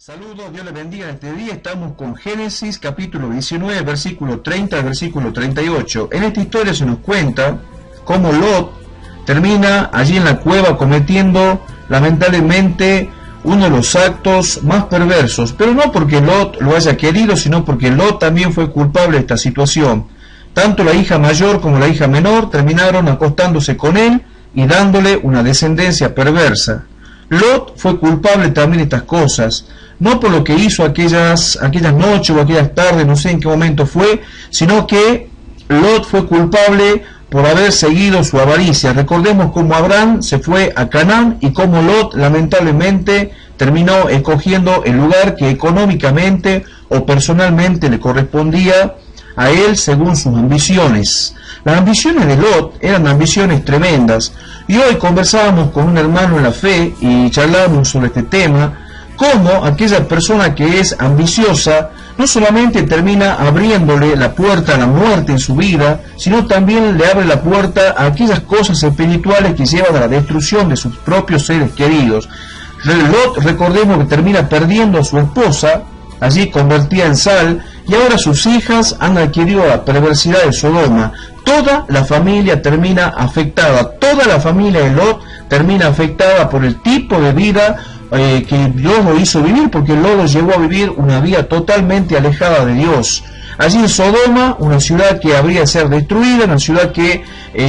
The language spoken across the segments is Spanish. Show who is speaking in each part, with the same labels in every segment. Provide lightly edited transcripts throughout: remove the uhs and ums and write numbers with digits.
Speaker 1: Saludos, Dios les bendiga en este día. Estamos con Génesis capítulo 19, versículo 30 al versículo 38. En esta historia se nos cuenta cómo Lot termina allí en la cueva cometiendo lamentablemente uno de los actos más perversos, pero no porque Lot lo haya querido, sino porque Lot también fue culpable de esta situación. Tanto la hija mayor como la hija menor terminaron acostándose con él y dándole una descendencia perversa. Lot fue culpable también de estas cosas, no por lo que hizo aquellas noches o aquellas tardes, no sé en qué momento fue, sino que Lot fue culpable por haber seguido su avaricia. Recordemos cómo Abraham se fue a Canaán y cómo Lot lamentablemente terminó escogiendo el lugar que económicamente o personalmente le correspondía a él según sus ambiciones. Las ambiciones de Lot eran ambiciones tremendas, y hoy conversábamos con un hermano en la fe y charlábamos sobre este tema, cómo aquella persona que es ambiciosa no solamente termina abriéndole la puerta a la muerte en su vida, sino también le abre la puerta a aquellas cosas espirituales que llevan a la destrucción de sus propios seres queridos. Lot, recordemos que termina perdiendo a su esposa, allí convertida en sal, y ahora sus hijas han adquirido la perversidad de Sodoma. Toda la familia termina afectada, toda la familia de Lot termina afectada por el tipo de vida que Dios lo hizo vivir, porque Lot lo llevó a vivir una vida totalmente alejada de Dios. Allí en Sodoma, una ciudad que habría de ser destruida, una ciudad que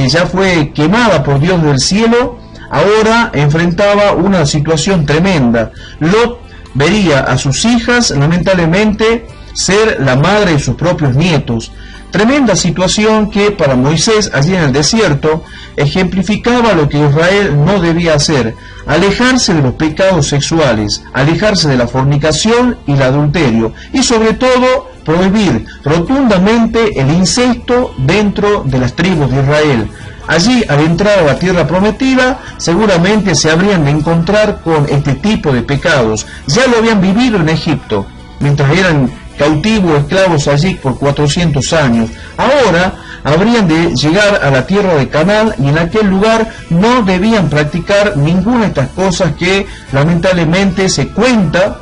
Speaker 1: ya fue quemada por Dios del cielo, ahora enfrentaba una situación tremenda. Lot vería a sus hijas, lamentablemente, ser la madre de sus propios nietos. Tremenda situación que para Moisés allí en el desierto ejemplificaba lo que Israel no debía hacer: alejarse de los pecados sexuales, alejarse de la fornicación y el adulterio, y sobre todo prohibir rotundamente el incesto dentro de las tribus de Israel. Allí, al entrar a la tierra prometida, seguramente se habrían de encontrar con este tipo de pecados. Ya lo habían vivido en Egipto, mientras eran cautivos, esclavos allí por 400 años. Ahora habrían de llegar a la tierra de Canaán, y en aquel lugar no debían practicar ninguna de estas cosas que lamentablemente se cuenta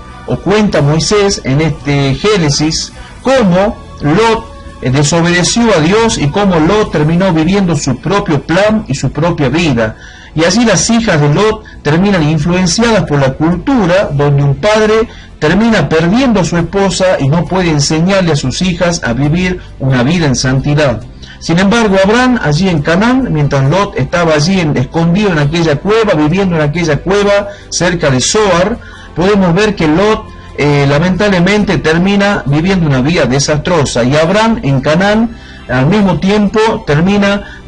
Speaker 1: Moisés en este Génesis, cómo Lot desobedeció a Dios y cómo Lot terminó viviendo su propio plan y su propia vida. Y así las hijas de Lot terminan influenciadas por la cultura, donde un padre termina perdiendo a su esposa y no puede enseñarle a sus hijas a vivir una vida en santidad. Sin embargo, Abraham allí en Canaán, mientras Lot estaba allí escondido en aquella cueva, viviendo en aquella cueva cerca de Zoar, podemos ver que Lot lamentablemente termina viviendo una vida desastrosa, y Abraham en Canaán al mismo tiempo termina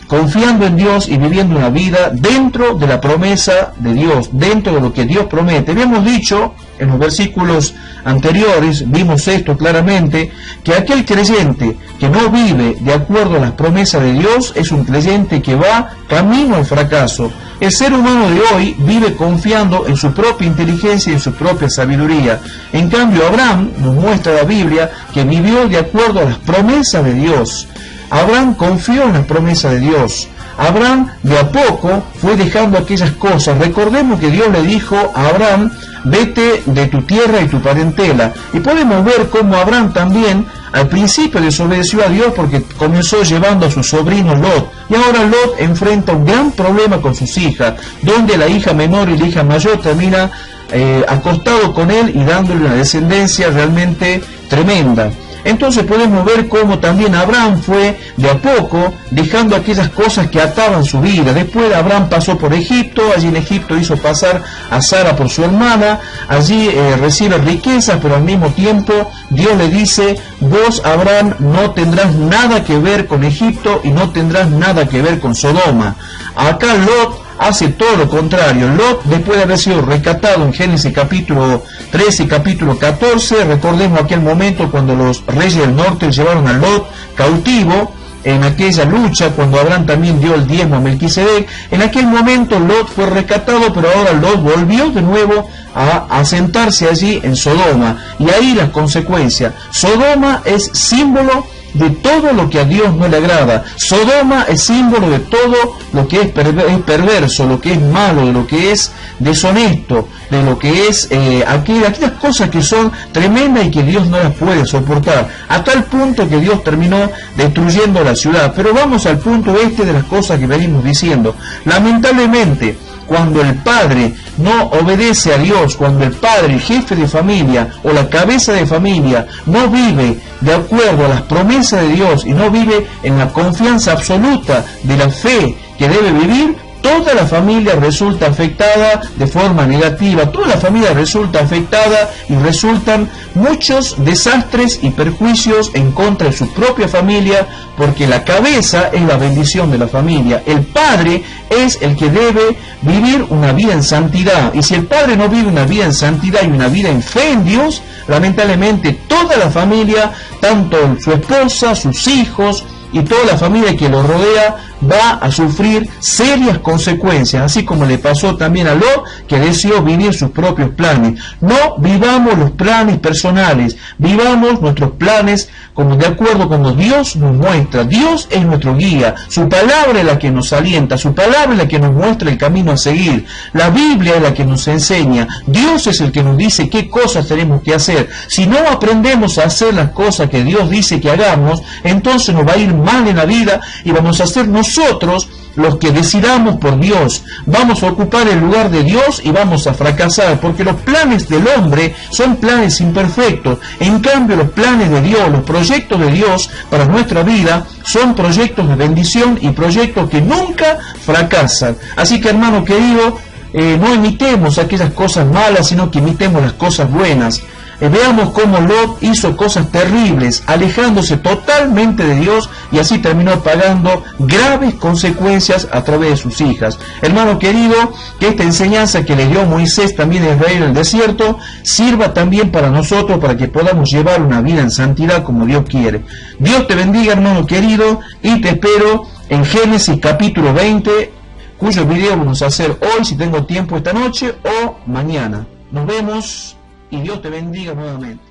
Speaker 1: confiando en Dios y viviendo una vida dentro de la promesa de Dios, dentro de lo que Dios promete. Habíamos dicho en los versículos anteriores, vimos esto claramente, que aquel creyente que no vive de acuerdo a las promesas de Dios es un creyente que va camino al fracaso. El ser humano de hoy vive confiando en su propia inteligencia y en su propia sabiduría. En cambio, Abraham nos muestra la Biblia que vivió de acuerdo a las promesas de Dios. Abraham confió en las promesas de Dios. Abraham de a poco fue dejando aquellas cosas. Recordemos que Dios le dijo a Abraham: vete de tu tierra y tu parentela. Y podemos ver cómo Abraham también al principio desobedeció a Dios, porque comenzó llevando a su sobrino Lot. Y ahora Lot enfrenta un gran problema con sus hijas, donde la hija menor y la hija mayor termina acostado con él y dándole una descendencia realmente tremenda. Entonces podemos ver cómo también Abraham fue de a poco dejando aquellas cosas que ataban su vida. Después Abraham pasó por Egipto, allí en Egipto hizo pasar a Sara por su hermana, allí recibe riquezas, pero al mismo tiempo Dios le dice: vos, Abraham, no tendrás nada que ver con Egipto y no tendrás nada que ver con Sodoma. Acá Lot hace todo lo contrario. Lot, después de haber sido rescatado en Génesis capítulo 13 y capítulo 14, recordemos aquel momento cuando los reyes del norte llevaron a Lot cautivo, en aquella lucha, cuando Abraham también dio el diezmo a Melquisedec. En aquel momento Lot fue rescatado, pero ahora Lot volvió de nuevo a asentarse allí en Sodoma, y ahí las consecuencias. Sodoma es símbolo de todo lo que a Dios no le agrada. Sodoma es símbolo de todo lo que es perverso, lo que es malo, de lo que es deshonesto, de lo que es aquellas cosas que son tremendas y que Dios no las puede soportar, a tal punto que Dios terminó destruyendo la ciudad. Pero vamos al punto de las cosas que venimos diciendo. Lamentablemente, cuando el padre no obedece a Dios, cuando el padre, el jefe de familia o la cabeza de familia no vive de acuerdo a las promesas de Dios y no vive en la confianza absoluta de la fe que debe vivir, toda la familia resulta afectada de forma negativa, toda la familia resulta afectada y resultan muchos desastres y perjuicios en contra de su propia familia, porque la cabeza es la bendición de la familia. El padre es el que debe vivir una vida en santidad, y si el padre no vive una vida en santidad y una vida en fe en Dios, lamentablemente toda la familia, tanto su esposa, sus hijos y toda la familia que lo rodea, va a sufrir serias consecuencias, así como le pasó también a Lot, que deseó vivir sus propios planes. No vivamos los planes personales, vivamos nuestros planes como de acuerdo como Dios nos muestra. Dios es nuestro guía, su palabra es la que nos alienta, su palabra es la que nos muestra el camino a seguir, la Biblia es la que nos enseña, Dios es el que nos dice qué cosas tenemos que hacer. Si no aprendemos a hacer las cosas que Dios dice que hagamos, entonces nos va a ir mal en la vida y vamos a ser nosotros los que decidamos por Dios, vamos a ocupar el lugar de Dios y vamos a fracasar, porque los planes del hombre son planes imperfectos. En cambio, los planes de Dios, los proyectos de Dios para nuestra vida son proyectos de bendición y proyectos que nunca fracasan. Así que, hermano querido, no imitemos aquellas cosas malas, sino que imitemos las cosas buenas. Veamos cómo Lot hizo cosas terribles, alejándose totalmente de Dios, y así terminó pagando graves consecuencias a través de sus hijas. Hermano querido, que esta enseñanza que le dio Moisés también a Israel en el desierto sirva también para nosotros, para que podamos llevar una vida en santidad como Dios quiere. Dios te bendiga, hermano querido, y te espero en Génesis capítulo 20, cuyo video vamos a hacer hoy, si tengo tiempo esta noche, o mañana. Nos vemos. Y Dios te bendiga nuevamente.